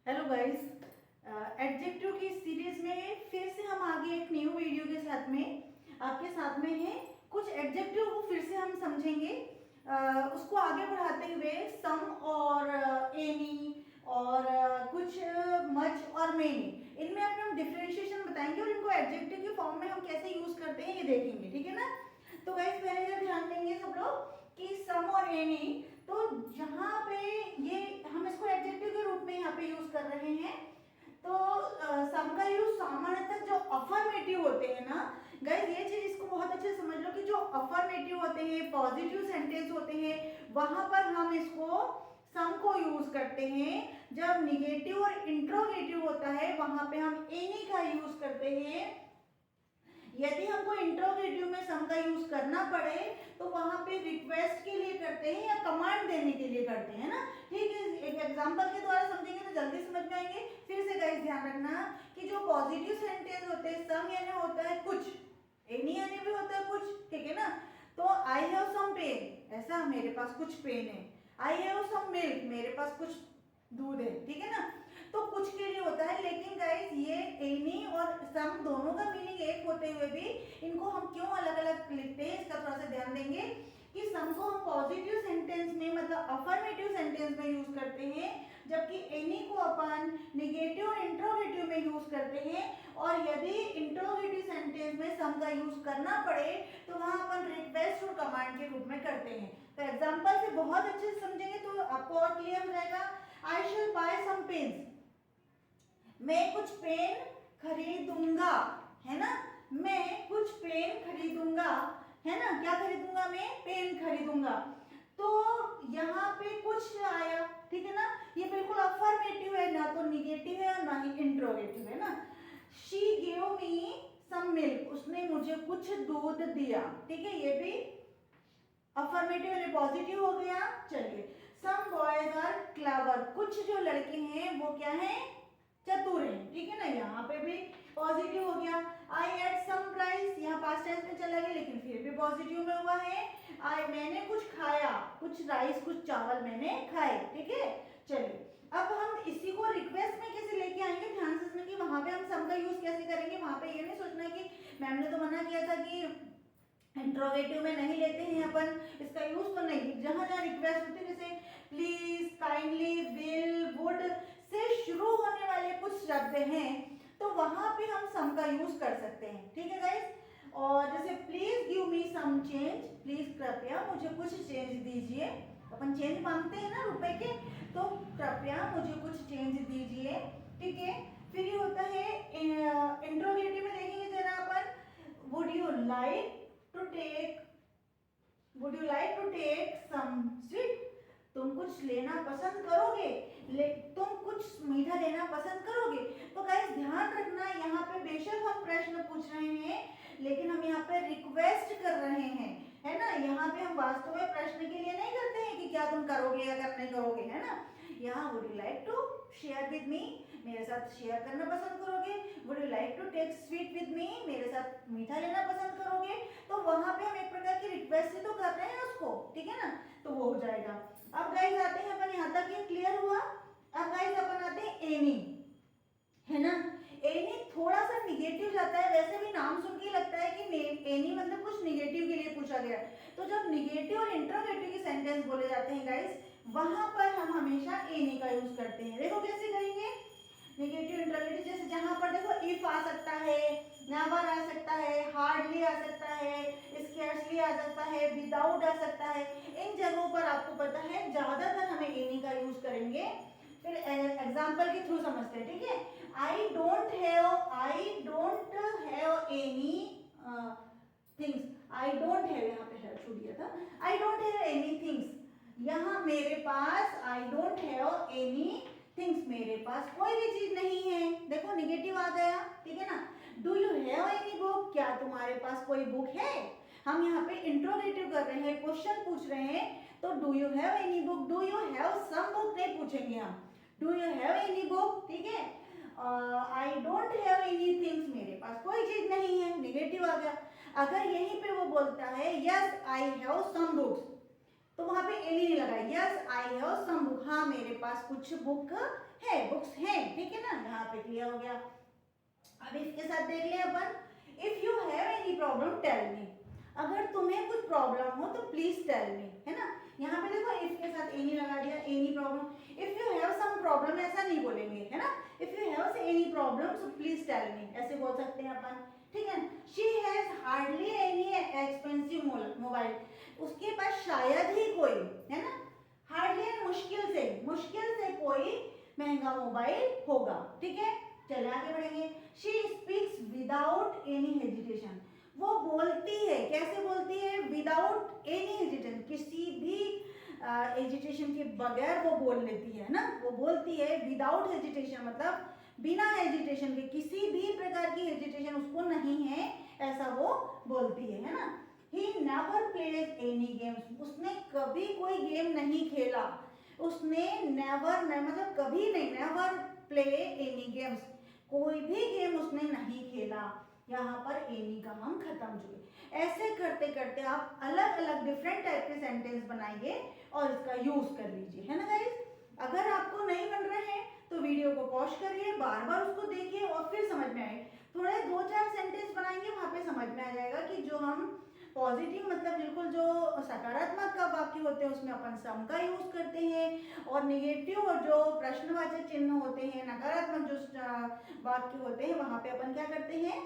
Hello guys, adjective की series में फिर से हम आगे एक न्यू वीडियो के साथ में आपके साथ में हैं। कुछ एडजेक्टिव को फिर से हम समझेंगे, उसको आगे बढ़ाते हुए सम और एनी और कुछ मच और मेनी, इनमें अपने हम डिफरेंशिएशन बताएंगे और इनको एडजेक्टिव के फॉर्म में हम कैसे यूज करते हैं ये देखेंगे, ठीक है ना। तो गाइस पहले ये ध्यान देंगे सब लोग कि सम और एनी, तो यहाँ पे ये हम इसको एडजेक्टिव के रूप में यहाँ पे यूज कर रहे हैं। तो सम का यूज सामान्यतः जो अफर्मेटिव होते हैं ना गाइस, ये चीज इसको बहुत अच्छे से समझ लो कि जो अफर्मेटिव होते हैं, पॉजिटिव सेंटेंस होते हैं, वहां पर हम इसको सम को यूज करते हैं। जब निगेटिव और इंट्रोगेटिव होता है वहां पे हम एनी का यूज करते हैं। यदि हमको इंट्रोगेटिव में सम का यूज करना पड़े तो वहां पे रिक्वेस्ट के लिए करते हैं या कमांड देने के लिए करते हैं ना। ठीक है, एक एग्जांपल के द्वारा समझेंगे तो जल्दी समझ में आएंगे। फिर से गाइस ध्यान रखना कि जो पॉजिटिव सेंटेंस होते हैं, सम यानी होता है कुछ, एनी यानी भी होता है कुछ, ठीक है ना। तो आई हैव सम पेन, ऐसा मेरे पास कुछ पेन है। आई हैव सम मिल्क, मेरे पास कुछ दूध है, ठीक है ना। तो कुछ के लिए होता है, लेकिन गाइस ये एनी और सम दोनों का मीनिंग एक होते हुए भी इनको हम क्यों अलग अलग लिखते हैं इसका थोड़ा सा ध्यान देंगे कि सम को हम पॉजिटिव सेंटेंस में मतलब अफर्मेटिव सेंटेंस में यूज करते हैं, जबकि एनी को अपन निगेटिव और इंट्रोगेटिव में यूज करते हैं। और यदि इंट्रोगेटिव सेंटेंस में सम का यूज करना पड़े तो वहां अपन रिक्वेस्ट और कमांड के रूप में करते हैं। तो एग्जांपल से बहुत अच्छे से समझेंगे तो आपको और क्लियर हो जाएगा। आई शैल बाय सम पेन्स, मैं कुछ पेन खरीदूंगा, है ना। मैं कुछ पेन खरीदूंगा, है ना। क्या खरीदूंगा? मैं पेन खरीदूंगा। तो यहाँ पे कुछ आया, ठीक है ना। ये बिल्कुल अफर्मेटिव है, ना तो निगेटिव है और ना ही इंट्रोगेटिव है ना। She give me some milk, उसने मुझे कुछ दूध दिया, ठीक है। ये भी अफर्मेटिव यानी पॉजिटिव हो गया। चलिए, सम बॉयज आर क्लेवर, कुछ जो लड़के हैं वो क्या है? चतुर है, ठीक है ना। यहाँ पे भी पॉजिटिव हो गया। आई एट सम राइस, यहाँ पास्ट टेंस में चला गया लेकिन फिर भी पॉजिटिव में हुआ है। आई, मैंने कुछ खाया, कुछ राइस कुछ चावल मैंने खाए, ठीक है। चलिए, अब हम इसी को रिक्वेस्ट में कैसे लेके आएंगे, ध्यान से सुनिए कि वहां पे हम सम का यूज कैसे करेंगे। वहां पे ये नहीं सोचना कि मैम ने तो मना किया था कि इंट्रोगेटिव में नहीं लेते हैं अपन इसका यूज, तो नहीं। जहां जहां रिक्वेस्ट होती है, जैसे please, kindly, will, would say शुरू होने वाले कुछ शब्द हैं तो वहां पे हम सम का यूज कर सकते हैं, ठीक है गाइस। और जैसे please give me some change, please कृपया मुझे कुछ चेंज दीजिए। अपन चेंज मांगते हैं ना रुपए के, तो कृपया मुझे कुछ चेंज दीजिए, ठीक है। फिर ये होता है इंट्रोगेटिव में, देखेंगे जरा अपन, would you like to take, would you like to take some sweet, तुम कुछ लेना पसंद करोगे, तुम कुछ मीठा लेना पसंद करोगे। तो गाइस ध्यान रखना, यहाँ पे बेशक हम प्रश्न पूछ रहे हैं लेकिन हम यहाँ पे रिक्वेस्ट कर रहे हैं, है ना। यहाँ पे हम वास्तव में प्रश्न के लिए नहीं करते हैं कि क्या तुम करोगे या नहीं करोगे, है ना। यहाँ would you like to share with me, मेरे साथ शेयर करना पसंद करोगे। Would you like to take sweet with me, मेरे साथ मीठा लेना पसंद करोगे। तो वहां पे हम एक प्रकार की रिक्वेस्ट ही तो कर रहे हैं उसको, ठीक है ना। तो वो हो जाएगा। अब गाइस आते हैं अपन, यहाँ तक ये क्लियर हुआ। अब गाइस अपन आते हैं एनी, है ना। एनी थोड़ा सा निगेटिव जाता है, वैसे भी नाम सुन के लगता है कि एनी मतलब कुछ निगेटिव के लिए पूछा गया। तो जब निगेटिव और इंट्रोगेटिव के सेंटेंस बोले जाते हैं गाइस, वहां पर हम हमेशा एनी का यूज करते हैं। देखो कैसे करेंगे, निगेटिव इंट्रोगेटिव, जैसे जहां पर देखो इफ आ सकता है, नेवर आ सकता है, हार्डली आ सकता है, स्कैर्सली आ सकता है, विदाउट आ सकता है। इन जगहों पर आपको पता है ज्यादातर हमें एनी का यूज करेंगे। फिर एग्जांपल के थ्रू समझते हैं, ठीक है। I don't have any things, I don't have, यहाँ पे हैव छूट गया था। I don't have any things, यहाँ मेरे पास I don't have any things, मेरे पास कोई भी चीज नहीं है। देखो निगेटिव आ गया, ठीक है ना। Do you have any book, क्या तुम्हारे पास कोई बुक है। हम यहाँ पे इंट्रोगेटिव कर रहे हैं, क्वेश्चन पूछ रहे हैं, तो do you have any book, do you have some book नहीं पूछेंगे हम, do you have any book, ठीक है। I don't have any things, मेरे पास कोई चीज नहीं है, निगेटिव आ गया। अगर यहीं पे वो बोलता है yes I have some books, तो वहां पे एनी नहीं लगा, yes I have some book, हाँ मेरे पास कुछ बुक है, बुक्स हैं, पे क्लियर हो गया। अब इसके साथ देख लें अपन, if you have any problem tell me, अगर तुम्हें कुछ प्रॉब्लम हो तो प्लीज टेल मी, है ना। यहाँ पे देखो इफ के साथ एनी लगा दिया, any problem. If you have some problem ऐसा नहीं बोलेंगे, है ना। If you have any problem so please tell me, ऐसे बोल सकते हैं अपन, ठीक है। She has hardly any expensive mobile, उसके पास शायद ही कोई, है ना, हार्डली मुश्किल से कोई महंगा मोबाइल होगा, ठीक है। चलिए आगे बढ़ेंगे। She speaks without any hesitation, वो बोलती है, कैसे बोलती है, विदाउट एनी हेजिटेशन, किसी भी हेजिटेशन के बगैर वो बोल लेती है ना, वो बोलती है विदाउट हेजिटेशन, मतलब बिना हेजिटेशन के, किसी भी प्रकार की हेजिटेशन उसको नहीं है, ऐसा वो बोलती है ना। He never plays any games, उसने कभी कोई गेम नहीं खेला, उसने नेवर मतलब कभी नहीं, नेवर प्ले एनी गेम्स, कोई भी गेम उसने नहीं खेला। यहाँ पर एनी का हम खत्म चुके। ऐसे करते करते आप अलग अलग डिफरेंट टाइप के सेंटेंस बनाइए और इसका यूज कर लीजिए, है ना गाइस। अगर आपको नहीं बन रहे हैं तो वीडियो को पॉज करिए, बार बार उसको देखिए और फिर समझ में आए। थोड़े 2-4 सेंटेंस बनाएंगे, वहां पे समझ में आ जाएगा कि जो हम पॉजिटिव मतलब बिल्कुल जो सकारात्मक का वाक्य होते हैं उसमें अपन सम का यूज करते हैं, और निगेटिव और जो प्रश्नवाचक चिन्ह होते हैं, नकारात्मक जो वाक्य होते हैं, वहां पे अपन क्या करते हैं,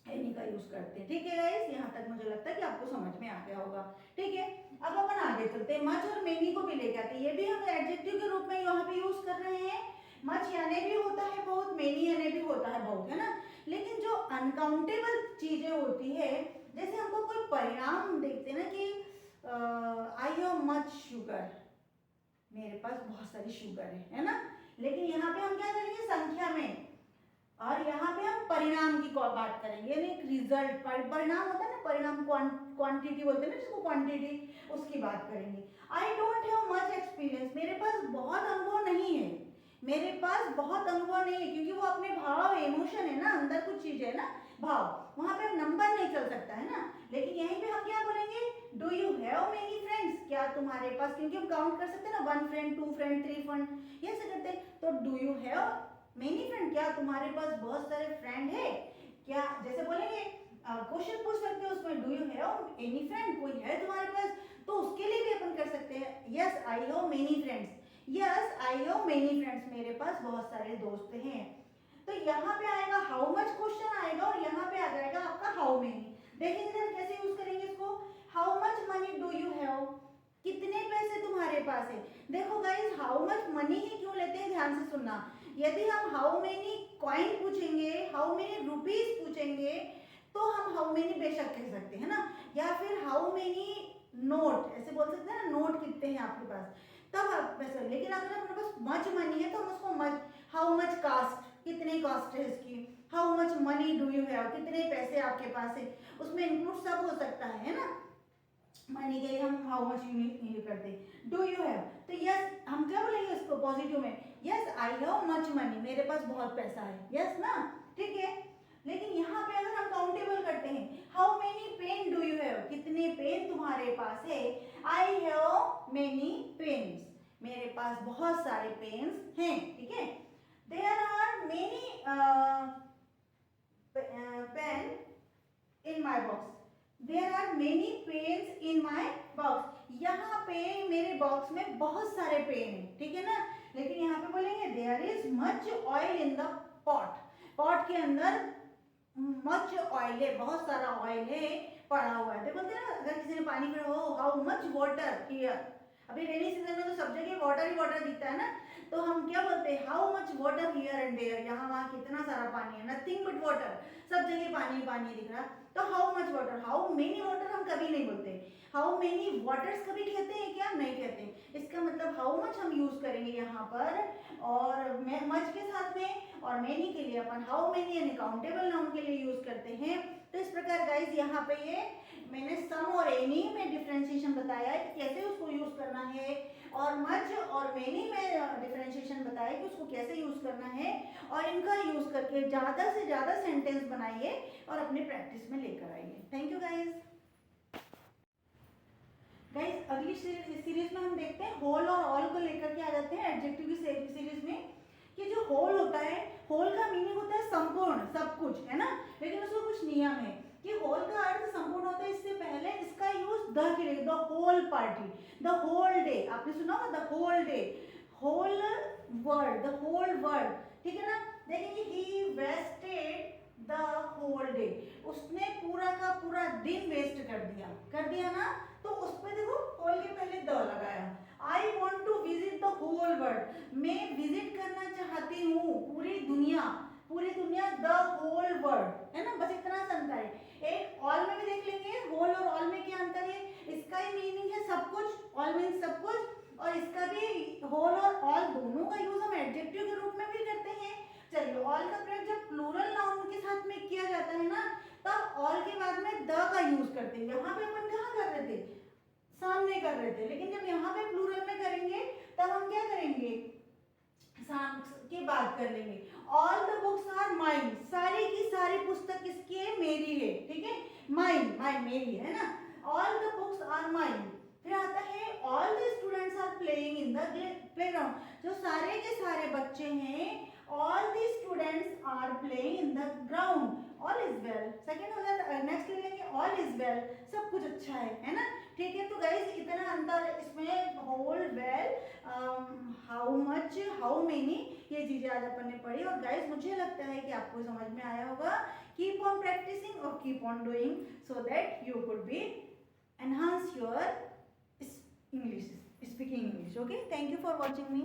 एनी का यूज करते हैं, ठीक है गाइस। यहाँ तक मुझे लगता है कि आपको समझ में आ गया होगा, ठीक है। अब अपन आगे चलते हैं, मच और मेनी को भी लेके आते हैं, ये भी हम एडजेक्टिव के रूप में यहाँ पे यूज कर रहे हैं। मच यानी भी होता है बहुत, मेनी यानी भी होता है बहुत, है ना। लेकिन जो अनकाउंटेबल चीजें होती है, जैसे हमको कोई परिणाम देखते हैं ना कि आई हैव मच शुगर, मेरे पास बहुत सारी शुगर है ना। लेकिन यहाँ पे हम क्या करेंगे, संख्या में, और यहाँ पे हम परिणाम की बात करेंगे, यानी एक रिजल्ट, परिणाम होता है ना, परिणाम क्वांटिटी बोलते हैं ना जिसको, क्वांटिटी, उसकी बात करेंगे। आई डोंट हैव मच एक्सपीरियंस, मेरे पास बहुत अनुभव नहीं है, मेरे पास बहुत अनुभव नहीं है, क्योंकि वो अपने भाव, इमोशन है ना, अंदर कुछ चीज है ना, भाव, वहां पे नंबर नहीं चल सकता है ना। लेकिन यहीं पे हम क्या बोलेंगे, do you have many friends, क्या तुम्हारे पास, क्योंकि हम काउंट कर सकते हैं ना, 1 फ्रेंड, 2 फ्रेंड, 3 फ्रेंड, ये ऐसे करते हैं। तो do you have many friend, क्या तुम्हारे पास बहुत सारे फ्रेंड है, क्या, जैसे बोलेंगे क्वेश्चन पूछ सकते हो उसमें, do you have any friend, कोई है तुम्हारे पास, तो उसके लिए भी अपन कर सकते हैं, yes I have many friends, yes I have many friends, मेरे पास बहुत सारे दोस्त हैं। तो यहाँ पे आएगा हाउ मच क्वेश्चन आएगा, और यहाँ पे आ जाएगा आपका हाउ मेनी। देखिए इधर कैसे यूज करेंगे इसको, how much money do you have, कितने पैसे तुम्हारे पास है। देखो गाइस, हाउ मच मनी ही क्यों लेते हैं, ध्यान से सुनना। यदि हम हाउ मेनी कॉइन पूछेंगे, हाउ मेनी रुपीज पूछेंगे, तो हम हाउ मेनी बेशक कह सकते हैं ना, या फिर हाउ मेनी नोट ऐसे बोल सकते हैं ना, नोट कितने हैं आपके पास, तब आप वैसे। लेकिन अगर हमारे पास मच मनी है तो हम उसको मच, हाउ मच कास्ट, कितने कॉस्ट है इसकी, how much money do you have, कितने पैसे आपके पास है, उसमें इंक्लूड सब हो सकता है ना। मनी के लिए हम हाउ मच यू करते हैं, डू यू हैव, तो यस हम क्या बोलेंगे इसको पॉजिटिव में, yes I have much money, मेरे पास बहुत पैसा है, यस ना, ठीक है। लेकिन यहाँ पे अगर हम काउंटेबल करते हैं, how many pen do you have, कितने पेन तुम्हारे पास है, आई हैव मेनी पेन्स, मेरे पास बहुत सारे पेन्स हैं, ठीक है। There are many pen in my box, there are many pens in my box, यहाँ पे मेरे बॉक्स में बहुत सारे पेन है, ठीक है ना। लेकिन यहाँ पे बोलेंगे there is much oil in the pot, pot के अंदर मच ऑयल है, बहुत सारा ऑयल है पड़ा हुआ है। तो बोलते हैं ना, अगर किसी ने पानी पीना हो, हाउ मच वाटर हियर, अभी रेनी सीजन में तो सब जगह वाटर ही वाटर दिखता है ना, तो हम क्या बोलते हैं, how much water here and there, यहाँ वहाँ कितना सारा पानी है, नथिंग बट वाटर, सब जगह पानी पानी दिख रहा। तो how much water, how many water हम कभी नहीं बोलते, हाउ मेनी वाटर्स कभी कहते हैं क्या, नहीं कहते। इसका मतलब हाउ मच हम यूज करेंगे यहाँ पर, और मच के साथ में, और मेनी के लिए अपन हाउ मेनी यानी काउंटेबल नाउन के लिए यूज करते हैं। तो इस प्रकार गाइस यहाँ पे ये मैंने सम और एनी में डिफरेंशिएशन बताया है कि कैसे उसको यूज करना है, और मच और मेनी में डिफरेंशिएशन बताया कि उसको कैसे यूज करना है, और इनका यूज करके ज़्यादा से ज़्यादा सेंटेंस बनाइए और अपने प्रैक्टिस में लेकर आइए। Thank you guys. गाइस अगली सीरीज में हम देखते हैं होल और ऑल को लेकर के आ जाते हैं एडजेक्टिव की सीरीज में, कि जो होल होता है, होल सब कुछ है ना, लेकिन उसका कुछ नियम है कि होल का अर्थ संपूर्ण होता है, इससे पहले इसका यूज द के लिए, the whole party, the whole day, आपने सुना होगा the whole day, whole word, the whole word, ठीक है ना। देखेंगे he wasted the whole day, उसने पूरा का पूरा दिन वेस्ट कर दिया ना, तो उस पे देखो होल के पहले द लगाया। I want to visit the whole world, मैं विजिट करना चाहती हूँ पूरी दुनिया द होल वर्ल्ड, है ना, बस इतना सा अंतर है। एक ऑल में भी देख लेंगे, होल और ऑल में क्या अंतर है, इसका ही मीनिंग है सब कुछ, ऑल मीन्स सब कुछ, और इसका भी होल और ऑल दोनों का यूज हम एडजेक्टिव के रूप में भी करते हैं। चलिए, ऑल का प्रयोग जब प्लूरल नाउन के साथ में किया जाता है ना, तब ऑल के बाद में द का यूज करते हैं। यहाँ पे अपन कहाँ कर रहे थे, सामने कर रहे थे, लेकिन जब यहाँ पे प्लूरल में करेंगे तब हम क्या करेंगे, की बात कर लेंगे। All the books are mine, सारी की सारी पुस्तक किसकी है, मेरी है, ठीक है, माइन, माइन मेरी है ना, all the books are mine. फिर आता है all the students are playing in the playground, जो सारे के सारे बच्चे हैं, all the students are playing in the ground, all is well. Second हो जाता, नेक्स्ट ले लेंगे ऑल इज वेल, सब कुछ अच्छा है ना, ठीक है। तो गाइस इतना अंतर इसमें, whole, well, how much, how many, ये चीजें आज अपन ने पढ़ी। और गाइस मुझे लगता है कि आपको समझ में आया होगा। कीप ऑन प्रैक्टिसिंग और keep on doing so that you could be enhance your English, speaking English. Okay, thank you for watching me.